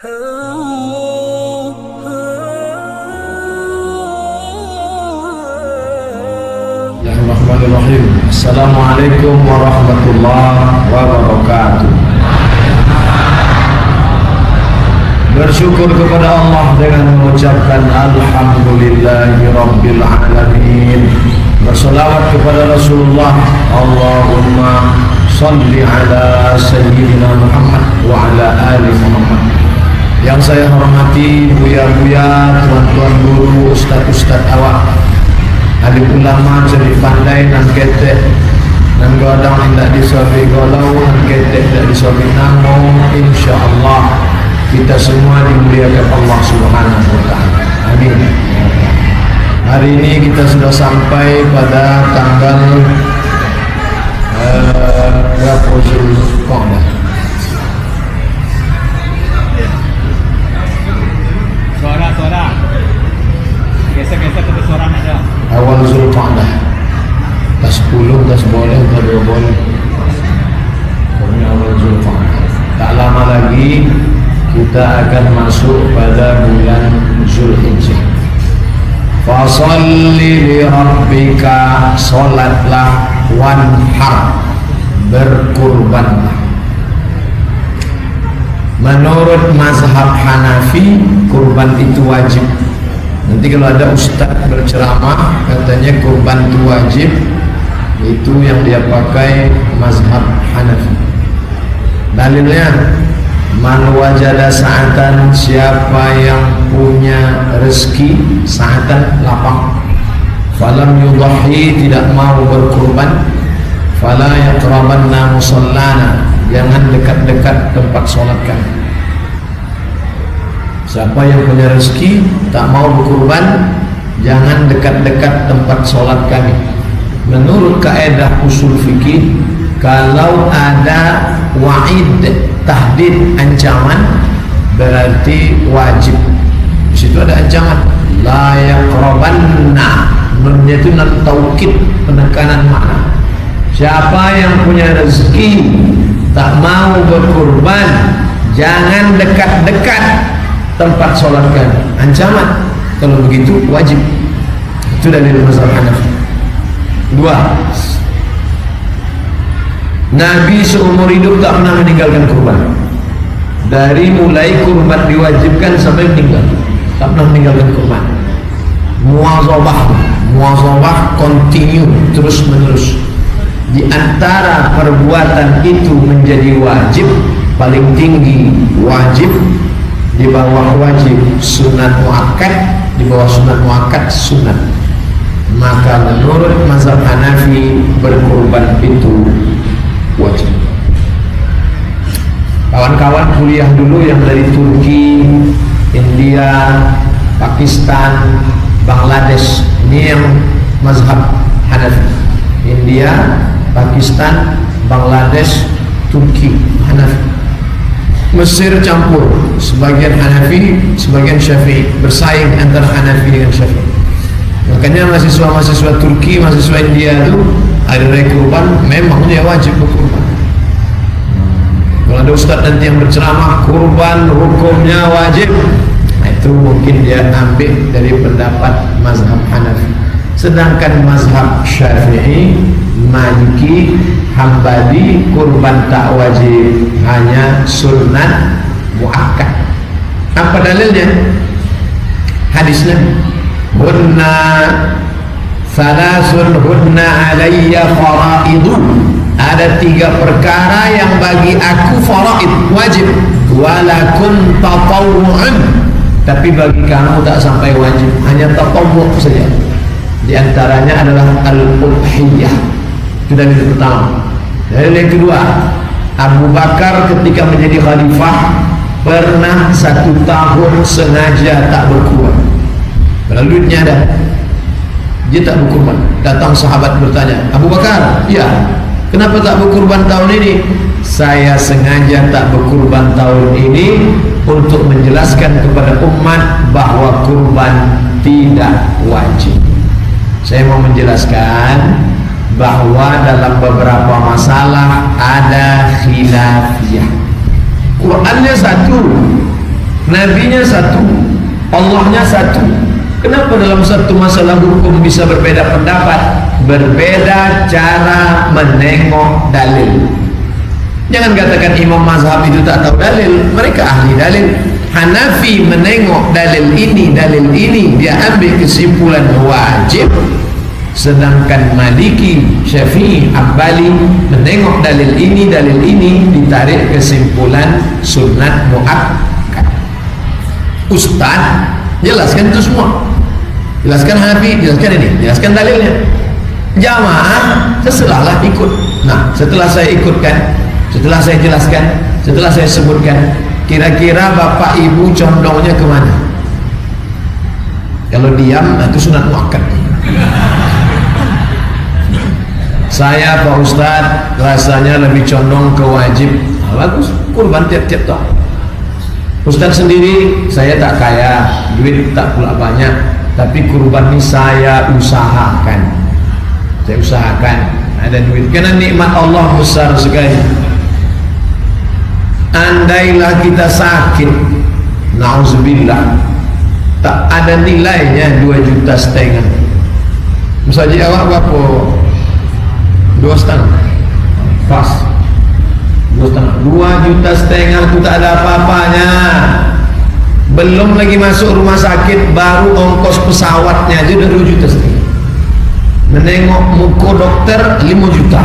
Bismillahirrahmanirrahim. Assalamualaikum warahmatullahi wabarakatuh. Bersyukur kepada Allah dengan mengucapkan Alhamdulillahirabbil alamin. Berselawat kepada Rasulullah. Allahumma shalli ala sayyidina Muhammad wa ala ali Muhammad. Yang saya hormati buya-buya, tuan-tuan guru, ustaz-ustaz awak, alim ulama jadi pandai nan ketek nan godang indak disobi golau nan ketek tidak disobi namo. Insyaallah kita semua dimuliakan Allah Subhanahu wa taala. Amin. Hari ini kita sudah sampai pada tanggal berapa Zulqa'dah? Suara Gesek-gesek ke suara aja. Awal Zulqa'dah. Tak 10, tak boleh, tak 2 boleh. Pokoknya awal Zulqa'dah. Tak lama lagi kita akan masuk pada bulan Zulhijjah. Fasalli li rabbika, salatlah, wanhar, berkurbanlah. Menurut mazhab Hanafi, kurban itu wajib. Nanti kalau ada ustaz berceramah katanya kurban itu wajib, itu yang dia pakai mazhab Hanafi. Dalilnya, man wajada sa'atan, siapa yang punya rezeki, sa'atan lapang, falam yudhi, tidak mau berkurban, fala yaqrabanna musallana, jangan dekat-dekat tempat solat kami. Siapa yang punya rezeki tak mau berkurban, jangan dekat-dekat tempat solat kami. Menurut kaedah usul fikih, kalau ada wa'id, tahdid, ancaman, berarti wajib. Di situ ada ancaman, la yaqrabanna, nunnya itu nan taukid, penekanan makna. Siapa yang punya rezeki tak mau berkurban, jangan dekat-dekat tempat sholat kami. Ancaman. Kalau begitu wajib. Itu dalil mazhab Hanafi. 2. Nabi seumur hidup tak pernah meninggalkan kurban. Dari mulai kurban diwajibkan sampai meninggal, tak pernah meninggalkan kurban. Muwazabah continue, terus menerus. Di antara perbuatan itu menjadi wajib, paling tinggi wajib, di bawah wajib sunat muakkad, di bawah sunat muakkad sunat. Maka menurut mazhab Hanafi, berkurban itu wajib. Kawan-kawan kuliah dulu yang dari Turki, India, Pakistan, Bangladesh, ini yang mazhab Hanafi. India, Pakistan, Bangladesh, Turki, Hanafi. Mesir campur, sebagian Hanafi, sebagian Syafi'i, bersaing antara Hanafi dengan Syafi'i. Makanya mahasiswa-mahasiswa Turki, mahasiswa India itu hari raya kurban memang dia wajib berkurban. Kalau ada ustaz nanti yang berceramah kurban hukumnya wajib, nah itu mungkin dia ambil dari pendapat mazhab Hanafi. Sedangkan mazhab Syafi'i, Maliki, Hambali, kurban tak wajib, hanya sunnat muakkad. Apa dalilnya? Hadis Nabi, hunna salasun hunna alayya faraidu, ada 3 perkara yang bagi aku faraid, wajib, walakum tatawwu'un, tapi bagi kamu tak sampai wajib, hanya tatawwu' saja. Di antaranya adalah al-udhiyah. Itu dalil pertama. Dalil yang kedua, Abu Bakar ketika menjadi khalifah pernah 1 tahun sengaja tak berkurban. Padahal duitnya ada, dia tak berkurban. Datang sahabat bertanya, Abu Bakar, ya, kenapa tak berkurban tahun ini? Saya sengaja tak berkurban tahun ini untuk menjelaskan kepada umat bahwa kurban tidak wajib. Saya mau menjelaskan bahwa dalam beberapa masalah ada khilafiyah. Qurannya satu, Nabinya satu, Allahnya satu. Kenapa dalam satu masalah hukum bisa berbeda pendapat? Berbeda cara menengok dalil. Jangan katakan imam mazhab itu tak tahu dalil, mereka ahli dalil. Hanafi menengok dalil ini, dia ambil kesimpulan wajib. Sedangkan Maliki, Syafi'i, Hambali menengok dalil ini, ditarik kesimpulan sunat muakkad. Ustaz jelaskan itu semua, jelaskan Hanafi, jelaskan ini, jelaskan dalilnya. Jamaah setelahlah ikut. Nah, setelah saya ikutkan, setelah saya jelaskan, setelah saya sebutkan, kira-kira bapak ibu condongnya kemana? Kalau diam, itu sunat muakkad. Saya Pak Ustadz rasanya lebih condong ke wajib. Bagus, kurban tiap-tiap tahun. Ustadz sendiri, saya tak kaya, duit tak pula banyak, tapi kurban ini saya usahakan. Saya usahakan ada duit, karena nikmat Allah besar sekali. Andailah kita sakit, na'udzubillah, tak ada nilainya 2,5 juta. Misalnya awak berapa? 2,5 pas 2,5 2,5 juta itu tak ada apa-apanya. Belum lagi masuk rumah sakit, baru ongkos pesawatnya aja udah 2,5 juta. Menengok muka dokter 5 juta,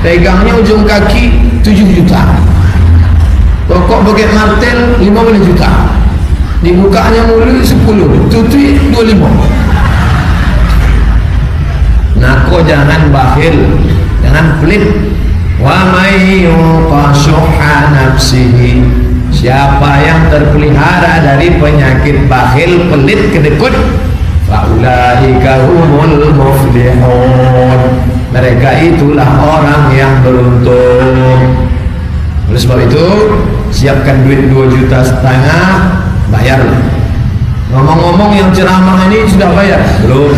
pegangnya ujung kaki 7 juta, pokok pakai martel 15 juta, dibukanya mulut 10, tutui 25. Nako jangan bakhil, jangan pelit. Wa may yuqa syuhha nafsihi, siapa yang terpelihara dari penyakit bakhil, pelit, kedekut, fa ulaika humul muflihun, mereka itulah orang yang beruntung. Oleh sebab itu, siapkan duit 2,5 juta, bayarlah. Ngomong-ngomong yang ceramah ini sudah bayar? Belum.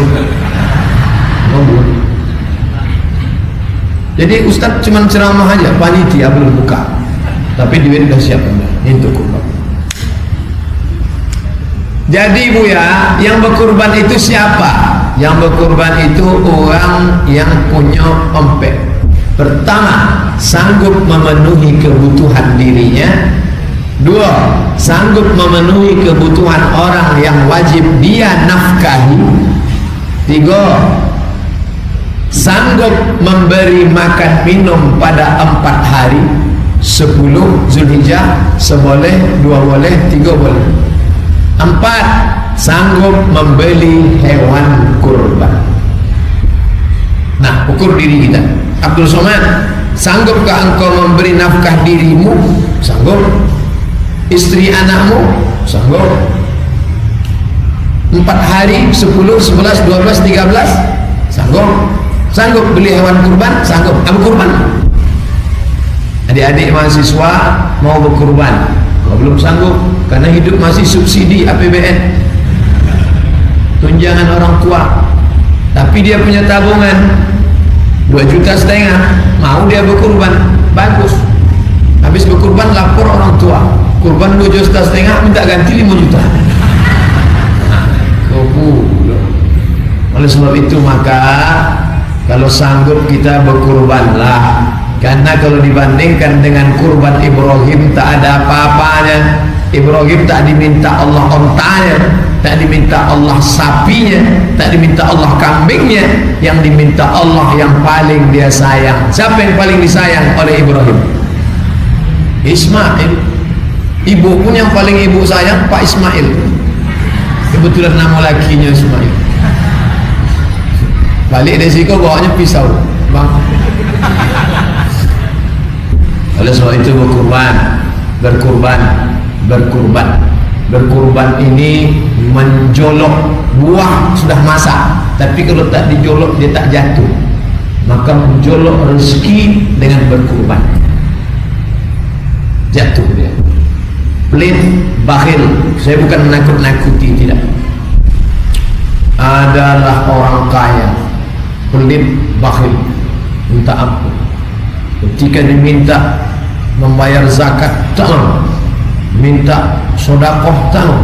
Jadi Ustadz cuma ceramah aja, panitia belum buka, tapi duit sudah siap ini untuk kurban. Jadi Bu ya, yang berkurban itu siapa? Yang berkurban itu orang yang punya empek. Pertama, sanggup memenuhi kebutuhan dirinya. Dua, sanggup memenuhi kebutuhan orang yang wajib dia nafkahi. Tiga, sanggup memberi makan minum pada 4 hari, 10 Zulhijjah, seboleh, 2 boleh, 3 boleh. 4, sanggup membeli hewan kurban. Nah, ukur diri kita. Abdul Somad, sanggupkah engkau memberi nafkah dirimu? Sanggup. Istri anakmu? Sanggup. 4 hari, 10, 11, 12, 13? Sanggup. Sanggup beli hewan kurban? Sanggup. Berkurban. Adik-adik mahasiswa mau berkurban, belum sanggup karena hidup masih subsidi APBN, tunjangan orang tua, tapi dia punya tabungan 2,5 juta, mau dia berkurban, bagus. Habis berkurban lapor orang tua, kurban 2,5 juta, minta ganti 5 juta. Oleh sebab itu maka kalau sanggup kita berkurbanlah, karena kalau dibandingkan dengan kurban Ibrahim tak ada apa-apanya. Ibrahim tak diminta Allah ontanya, tak diminta Allah sapinya, tak diminta Allah kambingnya, yang diminta Allah yang paling dia sayang. Siapa yang paling disayang oleh Ibrahim? Ismail. Ibu pun yang paling ibu sayang Pak Ismail. Kebetulan nama lakinya Ismail. Balik dari situ bawanya pisau, bang. Oleh sebab itu berkurban ini menjolok. Buah sudah masak, tapi kalau tak dijolok dia tak jatuh, maka menjolok rezeki dengan berkurban. Jatuh dia. Pelit, bakhil. Saya bukan menakut-nakuti, tidak. Adalah orang kaya, pelit, bakhil, minta ampun. Ketika diminta membayar zakat, tak mau. minta sodakoh tahu.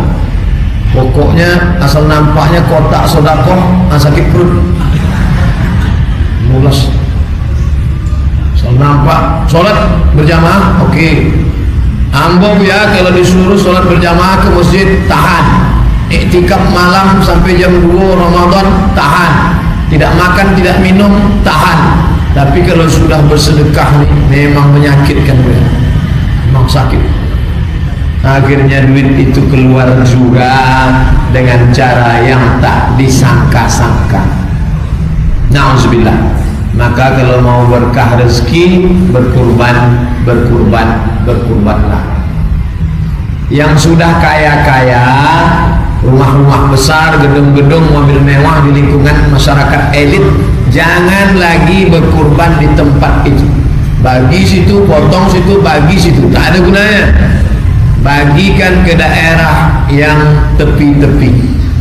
Pokoknya asal nampaknya kotak sodakoh, sakit perut, mulas. Asal nampak sholat berjamaah, oke. Ambo ya kalau disuruh sholat berjamaah ke masjid, tahan. Iktikaf malam sampai jam 2 Ramadan, tahan. Tidak makan, tidak minum, tahan. Tapi kalau sudah bersedekah nih, memang menyakitkan dia, memang sakit. Akhirnya duit itu keluar juga dengan cara yang tak disangka-sangka. Na'udzubillah. Maka kalau mau berkah rezeki, berkurbanlah. Yang sudah kaya-kaya, rumah-rumah besar, gedung-gedung, mobil mewah di lingkungan masyarakat elit, jangan lagi berkurban di tempat itu. Bagi situ, potong situ, bagi situ, tak ada gunanya. Bagikan ke daerah yang tepi-tepi.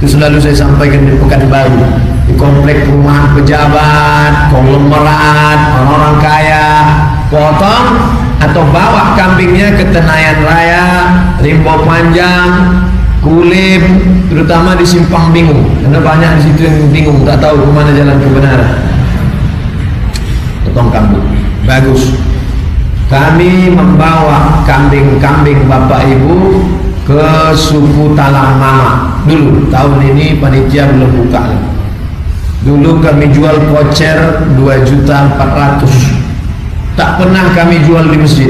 Itu selalu saya sampaikan di Pekanbaru, di komplek perumahan pejabat, konglomerat, orang-orang kaya, potong atau bawa kambingnya ke Tenayan Raya, Rimbo Panjang, Kulim, terutama di Simpang Bingung, karena banyak di situ yang bingung, tak tahu kemana jalan kebenaran. Potong kambing, bagus. Kami membawa kambing-kambing Bapak Ibu ke suku Talang Mama. Dulu, tahun ini panitia belum buka. Dulu kami jual voucher 2.400.000. Tak pernah kami jual di masjid,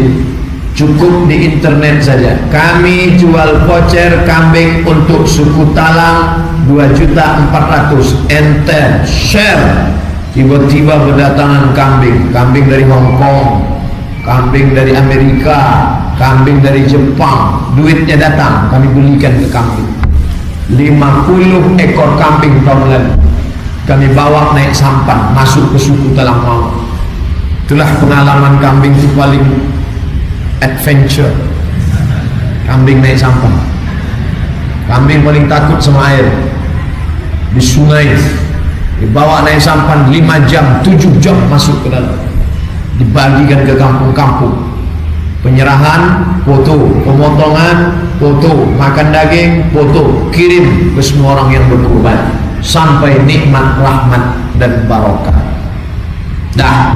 cukup di internet saja. Kami jual voucher kambing untuk suku Talang 2.400.000. Enter, share. Tiba-tiba berdatangan kambing dari Hong Kong, kambing dari Amerika, kambing dari Jepang. Duitnya datang, kami belikan ke kambing. 50 ekor kambing tahun lalu kami bawa naik sampan masuk ke suku Talang Mama. Itulah pengalaman kambing itu paling adventure. Kambing naik sampan. Kambing paling takut sama air. Di sungai dibawa naik sampan 5 jam, 7 jam masuk ke dalam. Dibagikan ke kampung-kampung. Penyerahan, foto. Pemotongan, foto. Makan daging, foto. Kirim ke semua orang yang berkorban, sampai nikmat, rahmat dan barokah. Dah.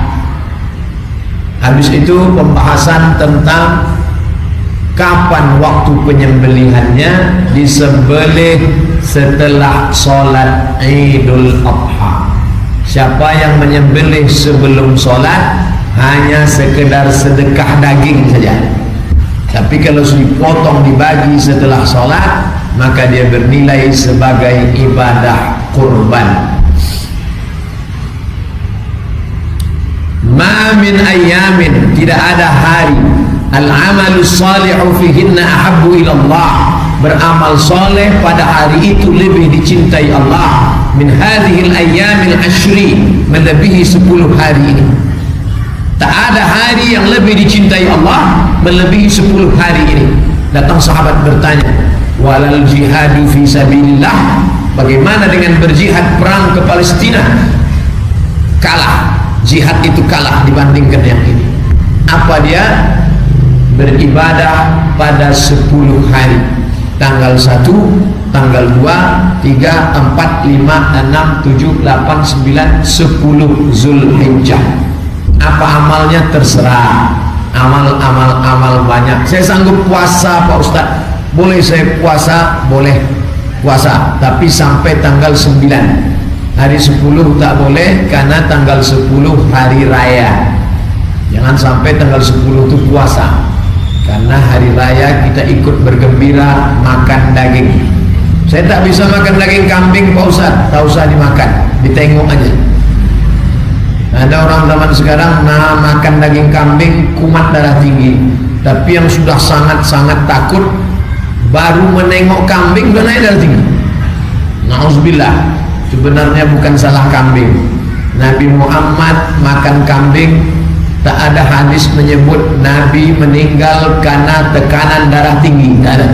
Habis itu pembahasan tentang kapan waktu penyembelihannya. Disembelih setelah sholat Idul Adha. Siapa yang menyembelih sebelum sholat hanya sekedar sedekah daging saja. Tapi kalau dipotong dibagi setelah sholat, maka dia bernilai sebagai ibadah kurban. Ma min ayyamin, tidak ada hari, al-amalus salihu fihinna ahabbu ilallah, beramal soleh pada hari itu lebih dicintai Allah, min hadhil ayyamil ashri, melebihi 10 hari ini. Tak ada hari yang lebih dicintai Allah melebihi 10 hari ini. Datang sahabat bertanya, walal jihadu fi sabilillah, bagaimana dengan berjihad perang ke Palestina? Kalah, jihad itu kalah dibandingkan yang ini. Apa dia? Beribadah pada 10 hari. Tanggal 1, tanggal 2, 3, 4, 5, 6, 7, 8, 9, 10 Zulhijjah. Apa amalnya terserah. Amal banyak. Saya sanggup puasa Pak Ustadz. Boleh saya puasa? Boleh puasa, tapi sampai tanggal 9. Hari 10 tak boleh, karena tanggal 10 hari raya. Jangan sampai tanggal 10 itu puasa, karena hari raya kita ikut bergembira makan daging. Saya tak bisa makan daging kambing Pak Ustadz, tak usah dimakan, ditengok aja. Ada orang zaman sekarang makan daging kambing kumat darah tinggi, tapi yang sudah sangat-sangat takut baru menengok kambing udah naik darah tinggi. Na'udzubillah. Sebenarnya bukan salah kambing. Nabi Muhammad makan kambing, tak ada hadis menyebut Nabi meninggal karena tekanan darah tinggi, tak ada.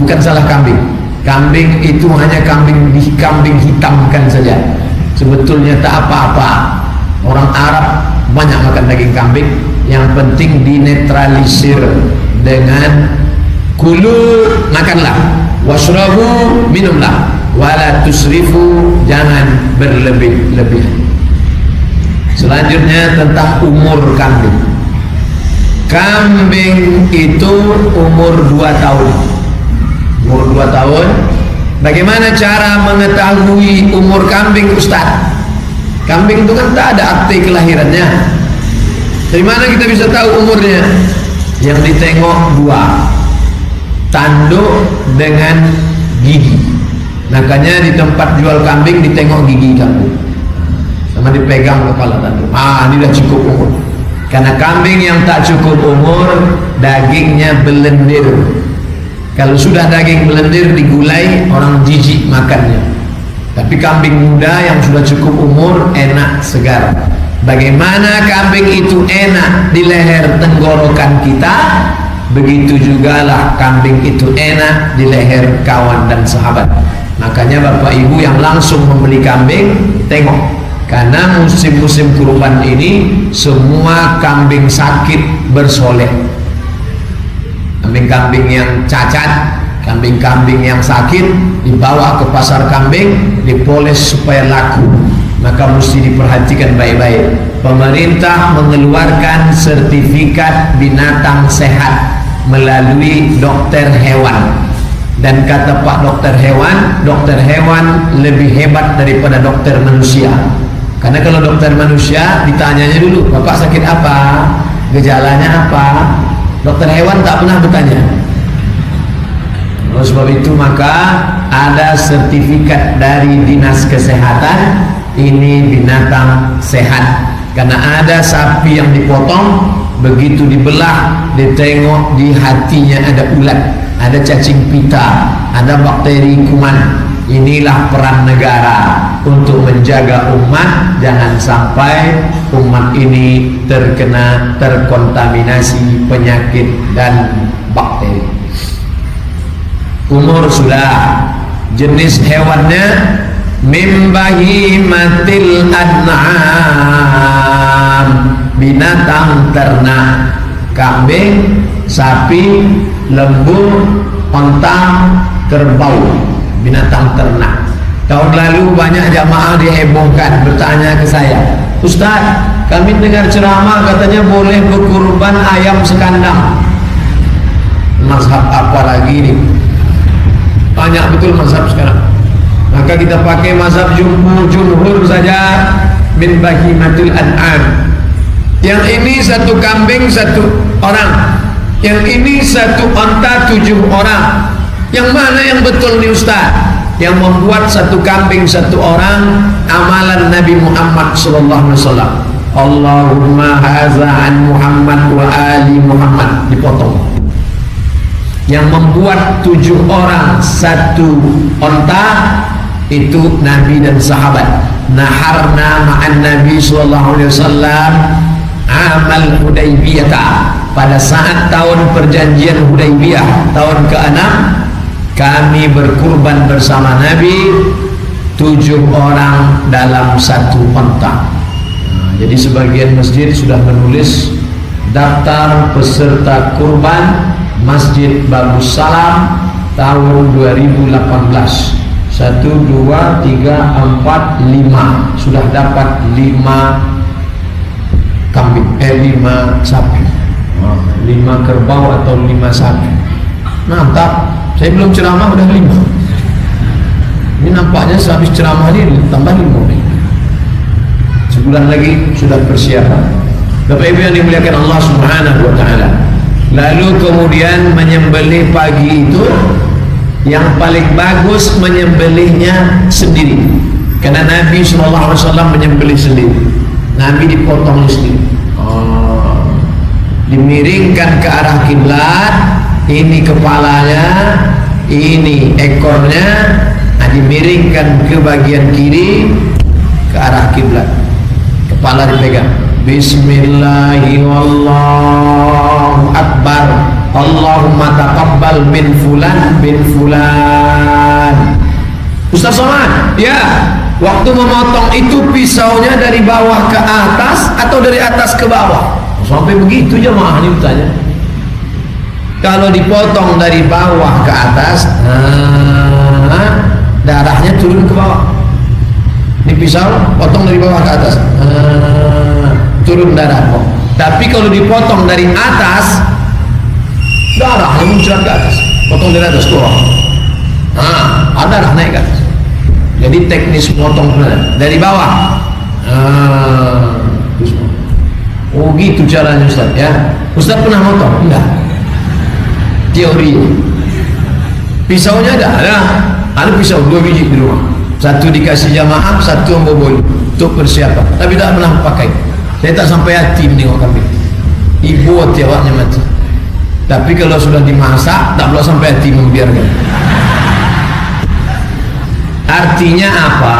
Bukan salah kambing. Kambing itu hanya kambing hitamkan saja. Sebetulnya tak apa-apa. Orang Arab banyak makan daging kambing. Yang penting dinetralisir dengan Kulu, makanlah, washrabu, minumlah, wala tusrifu, jangan berlebih-lebihan. Selanjutnya tentang umur kambing. Kambing itu umur 2 tahun. Umur 2 tahun. Bagaimana cara mengetahui umur kambing, Ustaz? Kambing itu kan tak ada akte kelahirannya. Dari mana kita bisa tahu umurnya? Yang ditengok 2, tanduk dengan gigi. Makanya di tempat jual kambing ditengok gigi kambing, sama dipegang kepala tanduk. Ini dah cukup umur. Karena kambing yang tak cukup umur, dagingnya belendir. Kalau sudah daging belendir digulai, orang jijik makannya. Tapi kambing muda yang sudah cukup umur enak, segar. Bagaimana kambing itu enak di leher tenggorokan kita, begitu jugalah kambing itu enak di leher kawan dan sahabat. Makanya Bapak Ibu yang langsung membeli kambing, tengok, karena musim-musim kurban ini semua kambing sakit bersolek. Kambing-kambing yang cacat, kambing-kambing yang sakit dibawa ke pasar kambing, dipoles supaya laku. Maka mesti diperhatikan baik-baik. Pemerintah mengeluarkan sertifikat binatang sehat melalui dokter hewan. Dan kata Pak dokter hewan lebih hebat daripada dokter manusia. Karena kalau dokter manusia ditanyanya dulu, Bapak sakit apa? Gejalanya apa? Dokter hewan tak pernah bertanya. Oleh sebab itu maka ada sertifikat dari Dinas Kesehatan, ini binatang sehat. Karena ada sapi yang dipotong, begitu dibelah, ditengok di hatinya ada ulat, ada cacing pita, ada bakteri kuman. Inilah peran negara untuk menjaga umat, jangan sampai umat ini terkontaminasi penyakit dan bakteri. Umur sudah, jenis hewannya min bahimatil an'am, binatang ternak, kambing, sapi, lembu, onta, kerbau, binatang ternak. Tahun lalu banyak jamaah dihebohkan bertanya ke saya, Ustaz, kami dengar ceramah katanya boleh berkurban ayam sekandang. Mazhab apa lagi ini? Banyak betul mazhab sekarang. Maka kita pakai mazhab jumhur saja, min bahimatul an'am. Yang ini 1 kambing 1 orang, yang ini 1 onta 7 orang. Yang mana yang betul nih Ustaz? Yang membuat 1 kambing 1 orang amalan Nabi Muhammad sallallahu alaihi wasallam. Allahumma haza an Muhammad wa ali Muhammad, dipotong. Yang membuat 7 orang 1 onta itu Nabi dan sahabat. Naharna ma'an Nabi sallallahu alaihi wasallam amal Hudaybiyah, pada saat tahun perjanjian Hudaybiyah tahun ke-6, kami berkurban bersama Nabi 7 orang dalam 1 onta. Jadi sebagian masjid sudah menulis daftar peserta kurban Masjid Bagus Salam tahun 2018. 1, 2, 3, 4, 5 sudah dapat 5 kambing, 5 sapi, 5 kerbau atau 5 sapi. Mantap, saya belum ceramah udah 5. Ini nampaknya sehabis ceramah ini tambah 5 nih. Sebulan lagi sudah persiapan. Bapak Ibu yang dimuliakan Allah Subhanahu wa taala. Lalu kemudian menyembelih pagi itu yang paling bagus menyembelihnya sendiri. Karena Nabi SAW menyembelih sendiri. Nabi dipotong sendiri. Dimiringkan ke arah kiblat, ini kepalanya, ini ekornya, dimiringkan ke bagian kiri ke arah kiblat. Kepala dipegang. Bismillahirrahmanirrahim. Akbar. Allahumma taqabbal min fulan bin fulan. Ustaz Somad, ya, waktu memotong itu pisaunya dari bawah ke atas atau dari atas ke bawah? Sampai begitu jemaah ini bertanya. Kalau dipotong dari bawah ke atas, darahnya turun ke bawah. Ini pisau potong dari bawah ke atas, turun darah. Tapi kalau dipotong dari atas, darahnya muncrat ke atas. Potong dari atas ke bawah, darah naik ke atas. Jadi teknis potong dari bawah. Oh gitu caranya Ustaz ya. Ustaz pernah potong? Enggak. Teori. Pisaunya ada pisau 2 biji di rumah. Satu dikasih jamaah, satu membobol untuk persiapan. Tapi tak pernah pakai. Saya tak sampai hati menengok kambing. Ibu tiawaknya mati. Tapi kalau sudah dimasak, tak perlu sampai hati membiarkan. Artinya apa?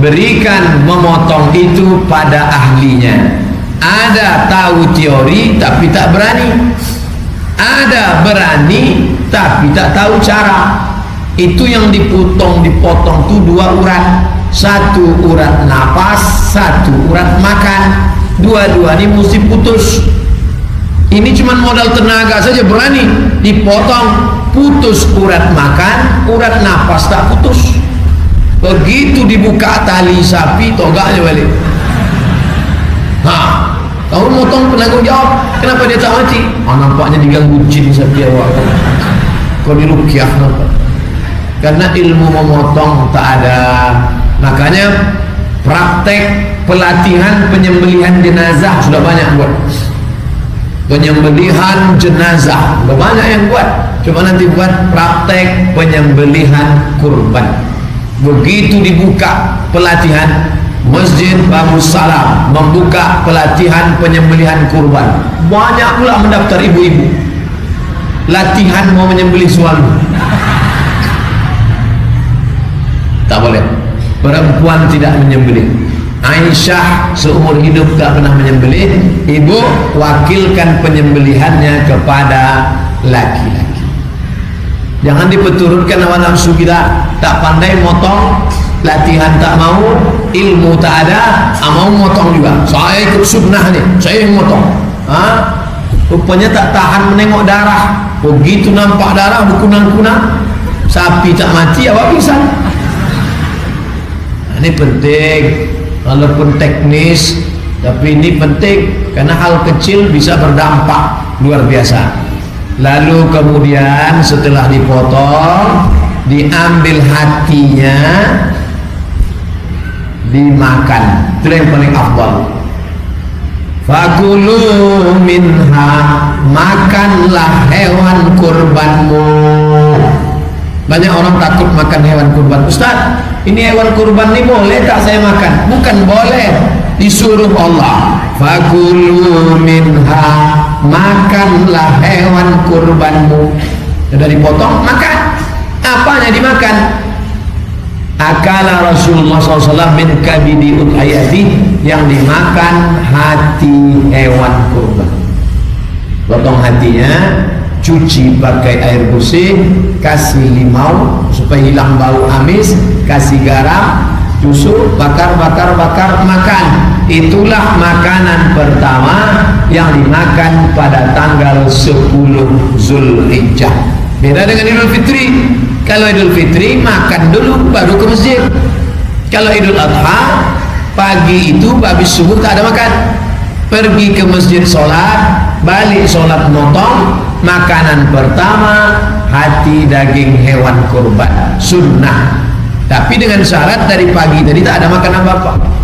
Berikan memotong itu pada ahlinya. Ada tahu teori tapi tak berani. Ada berani tapi tak tahu cara. Itu yang dipotong tuh 2 urat. 1 urat napas, 1 urat makan. Dua-dua ini mesti putus. Ini cuma modal tenaga saja berani dipotong, putus urat makan, urat napas tak putus. Begitu dibuka tali sapi, togaknya balik. Kamu motong penanggung jawab, kenapa dia tak mati? Nampaknya diganggu jin sapi awak. Kau dirukyah nampak. Karena ilmu memotong tak ada. Makanya praktek pelatihan penyembelihan jenazah sudah banyak buat. Penyembelihan jenazah sudah banyak yang buat. Coba nanti buat praktek penyembelihan kurban. Begitu dibuka pelatihan, Masjid Bagus Salam membuka pelatihan penyembelihan kurban. Banyak pula mendaftar ibu-ibu. Latihan mau menyembelih suami. Tak boleh. Perempuan tidak menyembelih. Aisyah seumur hidup tak pernah menyembelih. Ibu wakilkan penyembelihannya kepada laki-laki. Jangan dipeturunkan hawa nafsu kita. Tak pandai motong, latihan tak mau, ilmu tak ada, mau motong juga. Saya ikut sunnah nih, saya yang motong. Rupanya tak tahan menengok darah. Begitu nampak darah berkunang-kunang, sapi tak mati, awak pingsan. Ini penting, walaupun teknis, tapi ini penting karena hal kecil bisa berdampak luar biasa. Lalu kemudian setelah dipotong, diambil hatinya, dimakan. Itu yang paling afdal. Fakulu minha, makanlah hewan kurbanmu. Banyak orang takut makan hewan kurban. Ustaz, ini hewan kurban ini boleh tak saya makan? Bukan boleh, disuruh Allah. Fakulu minha, makanlah hewan kurbanmu. Sudah dipotong, makan. Apanya dimakan? Akala Rasulullah SAW min kabidi udhayati, yang dimakan hati hewan kurban. Potong hatinya, cuci pakai air bersih, kasih limau supaya hilang bau amis, kasih garam, tusuk, bakar, makan. Itulah makanan pertama yang dimakan pada tanggal 10 Zulhijjah. Beda dengan Idul Fitri. Kalau Idul Fitri makan dulu baru ke masjid. Kalau Idul Adha pagi itu habis subuh tak ada makan. Pergi ke masjid sholat, balik sholat motong. Makanan pertama hati daging hewan kurban, sunnah. Tapi dengan syarat dari pagi tadi tak ada makan apa-apa.